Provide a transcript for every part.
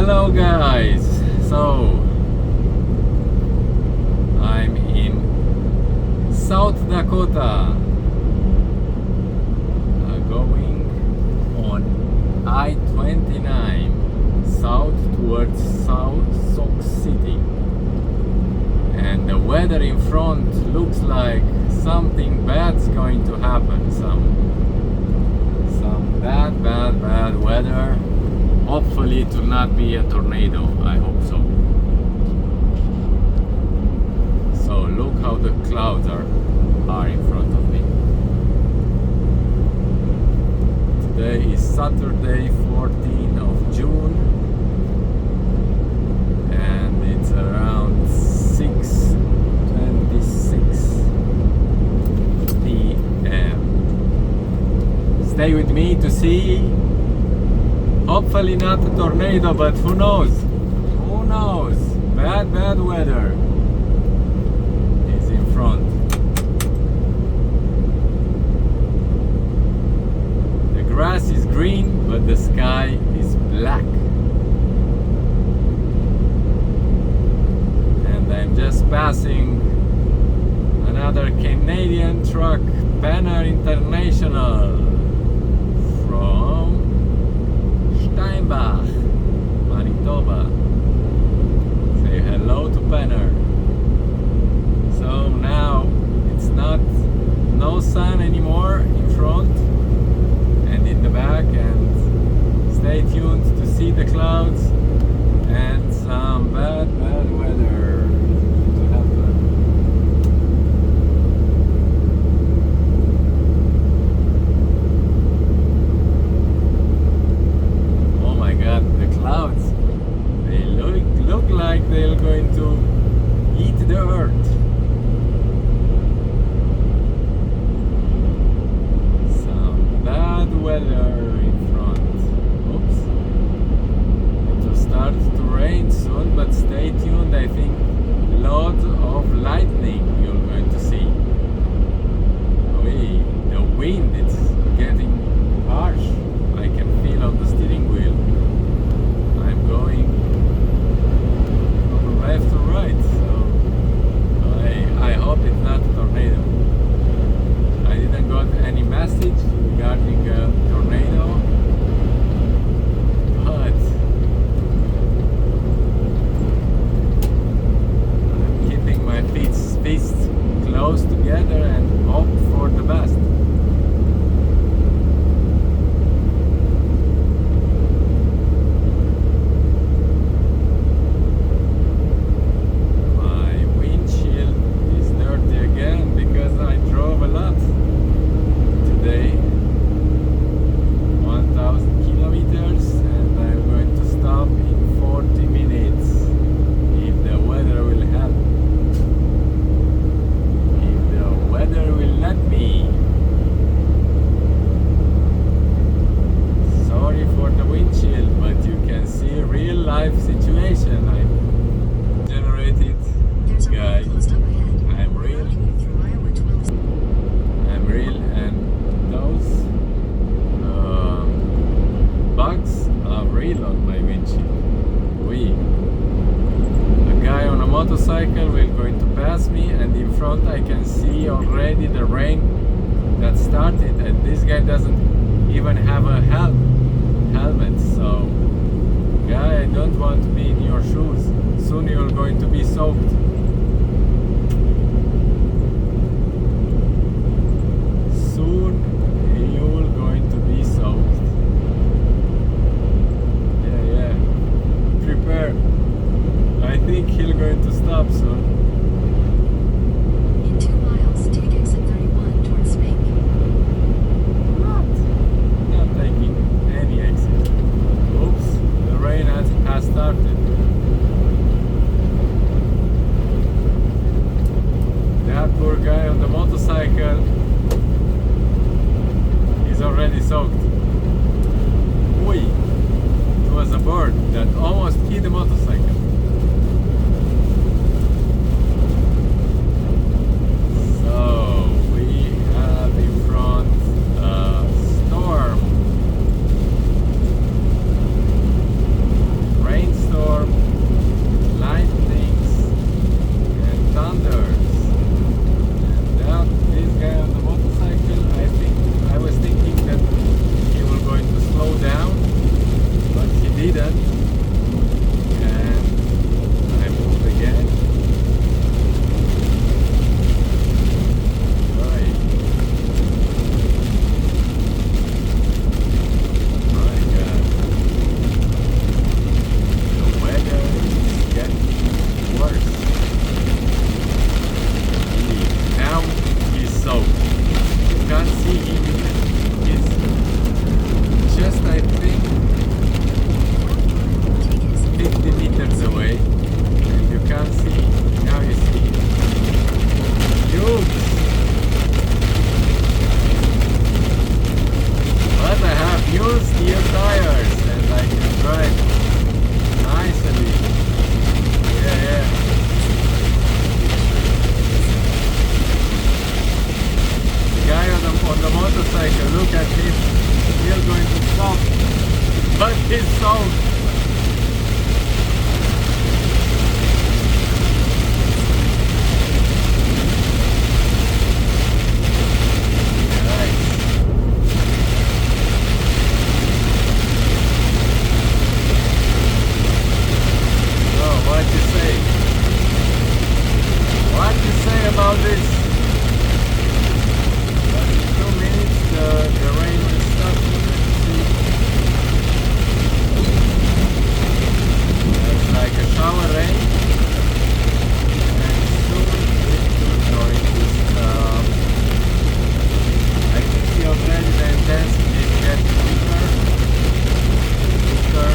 Hello guys, so I'm in South Dakota, going on I-29 south towards South Sauk City, and the weather in front looks like something bad's going to happen, some bad weather. Hopefully it will not be a tornado, I hope so. So look how the clouds are in front of me. Today is Saturday, 14th of June, and it's around 6:26 p.m. Stay with me to see. Hopefully not a tornado, but who knows? Who knows? Bad weather is in front. The grass is green, but the sky is black. And I'm just passing another Canadian truck, Banner International, from Steinbach, Manitoba. Say hello to Penner. So now it's no sun anymore in front and in the back, and stay tuned to see the clouds and some bad weather to happen. Clouds, they look like they're going to eat the earth. Some bad weather in front. Oops. It will start to rain soon, but stay tuned. I think loads of lightning you're going to see. The wind, it's getting harsh. I can feel on the steering wheel. Going from left to right, so I hope it's not a tornado. I didn't got any message regarding a tornado, but I'm keeping my fists close together and hope for the best. Motorcycle will going to pass me, and in front I can see already the rain that started, and this guy doesn't even have a helmet. So guy, I don't want to be in your shoes. Soon you're going to be soaked. Soon you're going to be soaked. Yeah, prepare. I think he's going to stop soon. In 2 miles, take exit 31 towards Spink. Not taking any exit. Oops, the rain has started. That poor guy on the motorcycle is already soaked. Oi! It was a bird that almost hit the motorcycle. We have in front a storm. Rain is sold. What you say? What you say about this? But in 2 minutes the rain will stop. Let's see. It's like a shower rain. And soon it will going to stop. I can see already the intensity is getting weaker. Weaker.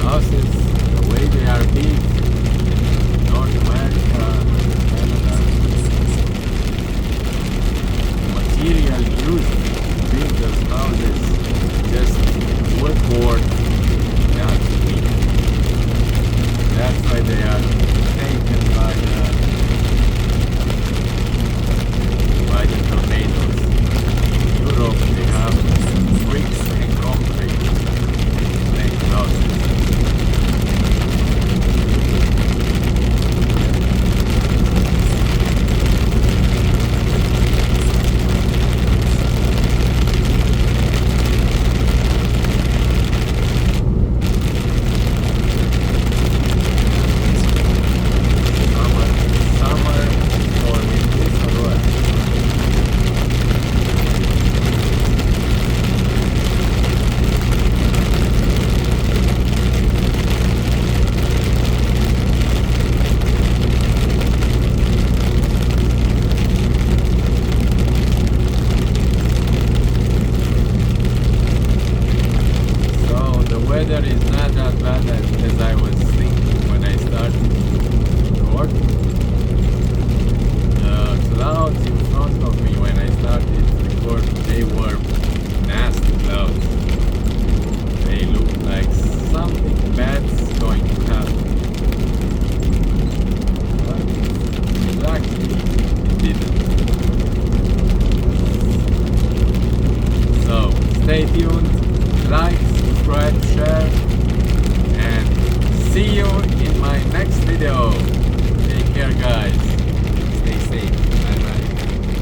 houses